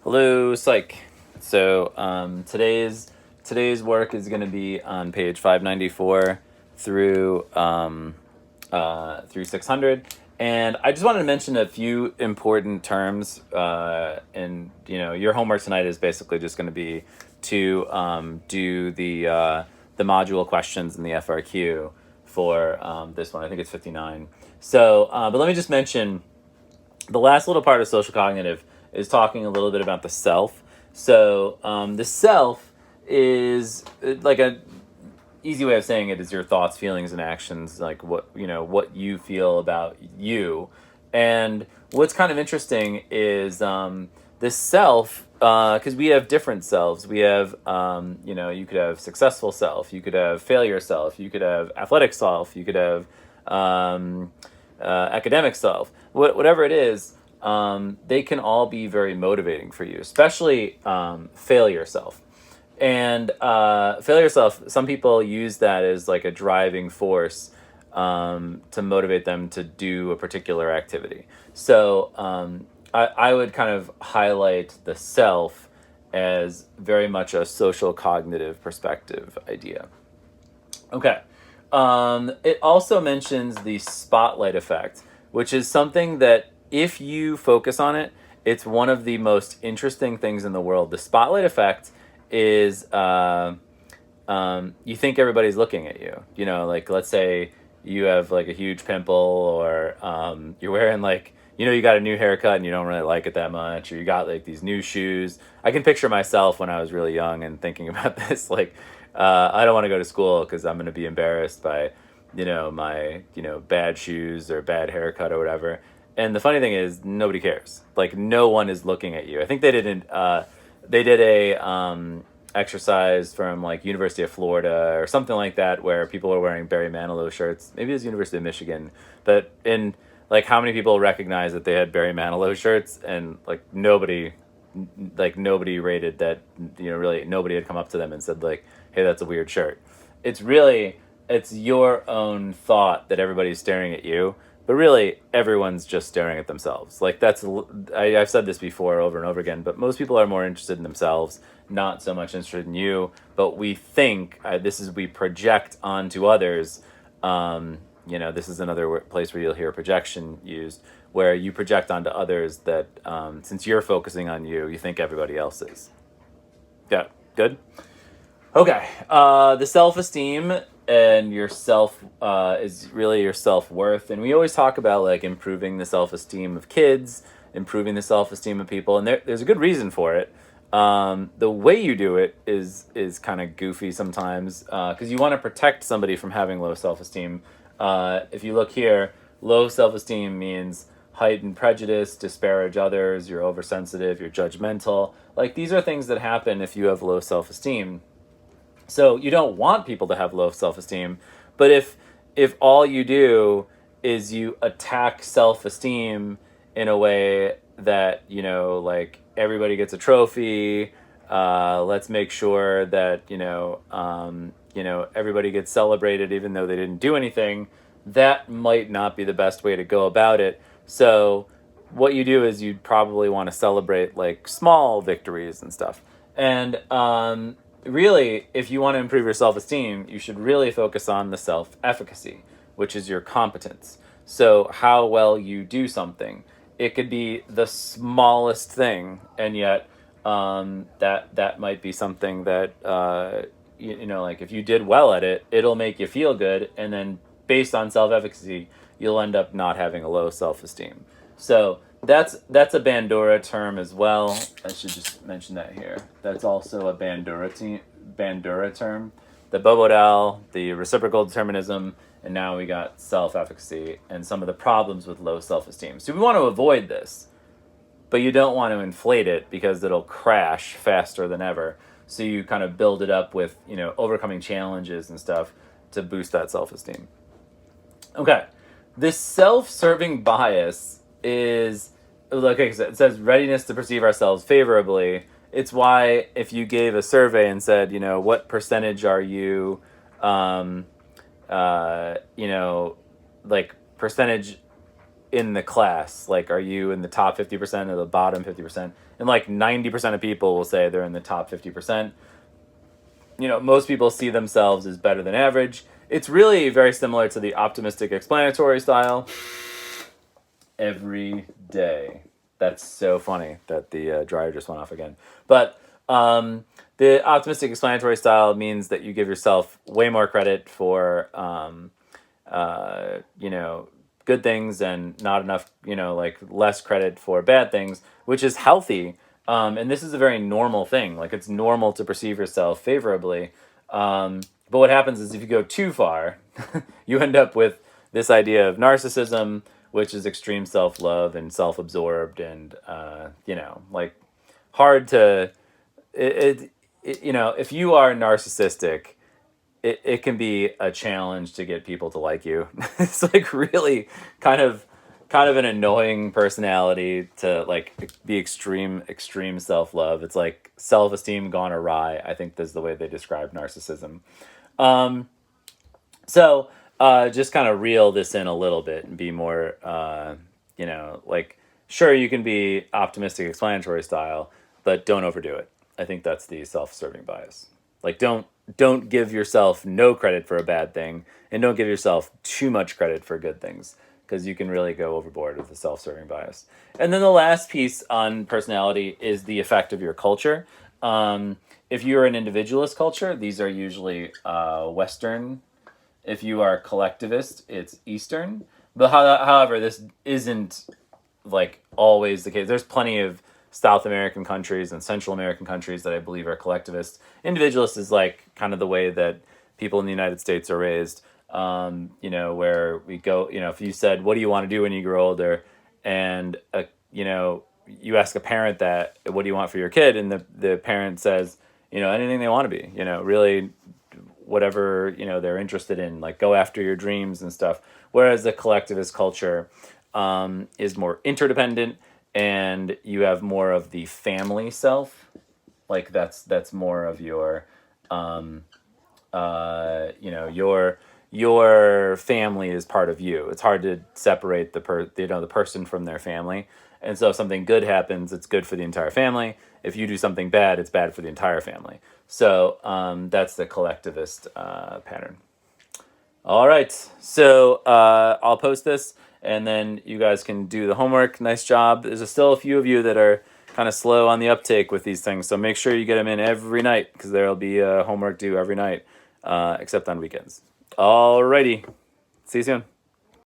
Hello, psych. Today's work is going to be on page 594 through 600, and I just wanted to mention a few important terms. And your homework tonight is basically just going to be to do the module questions in the FRQ for this one. I think it's 59. But let me just mention the last little part of social cognitive is talking a little bit about the self. The self is like a easy way of saying it is your thoughts, feelings, and actions, like what you feel about you. And what's kind of interesting is this self, because we have different selves. We have you could have successful self, you could have failure self, you could have athletic self, you could have academic self, whatever it is. They can all be very motivating for you, especially failure self. And failure self, some people use that as like a driving force to motivate them to do a particular activity. I would kind of highlight the self as very much a social cognitive perspective idea. Okay. It also mentions the spotlight effect, which is something that if you focus on it, it's one of the most interesting things in the world. The spotlight effect is you think everybody's looking at you. Like let's say you have like a huge pimple, or you're wearing you got a new haircut and you don't really like it that much, or you got like these new shoes. I can picture myself when I was really young and thinking about this, I don't want to go to school because I'm going to be embarrassed by, my, bad shoes or bad haircut or whatever. And the funny thing is, nobody cares. Like, no one is looking at you. I think they did a exercise from like University of Florida or something like that, where people are wearing Barry Manilow shirts. Maybe it was University of Michigan, but in like how many people recognize that they had Barry Manilow shirts, and nobody rated that. Really nobody had come up to them and said like, hey, that's a weird shirt. It's your own thought that everybody's staring at you, but really everyone's just staring at themselves. I've said this before over and over again, but most people are more interested in themselves, not so much interested in you. But we think we project onto others. This is another place where you'll hear projection used, where you project onto others that since you're focusing on you, you think everybody else is. Yeah, good. Okay, the self-esteem and your self is really your self-worth, and we always talk about like improving the self-esteem of kids, improving the self-esteem of people, and there's a good reason for it. The way you do it is kind of goofy sometimes, because you want to protect somebody from having low self-esteem. If you look here, low self-esteem means heightened prejudice, disparage others, you're oversensitive, you're judgmental. Like, these are things that happen if you have low self-esteem. So you don't want people to have low self-esteem, but if all you do is you attack self-esteem in a way that, like everybody gets a trophy, let's make sure that, everybody gets celebrated even though they didn't do anything, that might not be the best way to go about it. So what you do is you'd probably want to celebrate like small victories and stuff. And really, if you want to improve your self-esteem, you should really focus on the self-efficacy, which is your competence. So how well you do something. It could be the smallest thing, and yet that might be something that like if you did well at it, it'll make you feel good, and then based on self-efficacy, you'll end up not having a low self-esteem. So that's a Bandura term as well. I should just mention that here. That's also a Bandura term. The Bobo-Dal, the reciprocal determinism, and now we got self-efficacy and some of the problems with low self-esteem. So we want to avoid this, but you don't want to inflate it because it'll crash faster than ever. So you kind of build it up with, overcoming challenges and stuff to boost that self-esteem. Okay, this self-serving bias is, okay, so it says readiness to perceive ourselves favorably. It's why if you gave a survey and said, what percentage are you, like percentage in the class? Like, are you in the top 50% or the bottom 50%? And like 90% of people will say they're in the top 50%. You know, most people see themselves as better than average. It's really very similar to the optimistic explanatory style. Every day. That's so funny that the dryer just went off again. But the optimistic explanatory style means that you give yourself way more credit for, you know, good things and not enough, you know, like less credit for bad things, which is healthy. And this is a very normal thing. Like, it's normal to perceive yourself favorably. But what happens is if you go too far, you end up with this idea of narcissism, which is extreme self love and self absorbed and, you know, like hard to. You know, if you are narcissistic, it can be a challenge to get people to like you. It's like really kind of an annoying personality to like be extreme self-love. It's like self-esteem gone awry, I think that's the way they describe narcissism. Um, so just kind of reel this in a little bit and be more, you know, like, sure, you can be optimistic explanatory style, but don't overdo it. I think that's the self-serving bias. Like, don't give yourself no credit for a bad thing, and don't give yourself too much credit for good things, because you can really go overboard with the self-serving bias. And then the last piece on personality is the effect of your culture. If you're an individualist culture, these are usually Western. If you are collectivist, it's Eastern. But however, this isn't like always the case. There's plenty of South American countries and Central American countries that I believe are collectivist. Individualist is like kind of the way that people in the United States are raised. You know, where we go, you know, if you said, what do you want to do when you grow older? And, you know, you ask a parent that, what do you want for your kid? And the parent says, you know, anything they want to be, you know, really whatever, you know, they're interested in, like go after your dreams and stuff. Whereas the collectivist culture is more interdependent, and you have more of the family self. Like that's more of your, you know, your family is part of you. It's hard to separate the person from their family. And so if something good happens, it's good for the entire family. If you do something bad, it's bad for the entire family. So that's the collectivist pattern. All right. So I'll post this, and then you guys can do the homework. Nice job. There's still a few of you that are kind of slow on the uptake with these things. So make sure you get them in every night, because there'll be homework due every night, except on weekends. All righty. See you soon.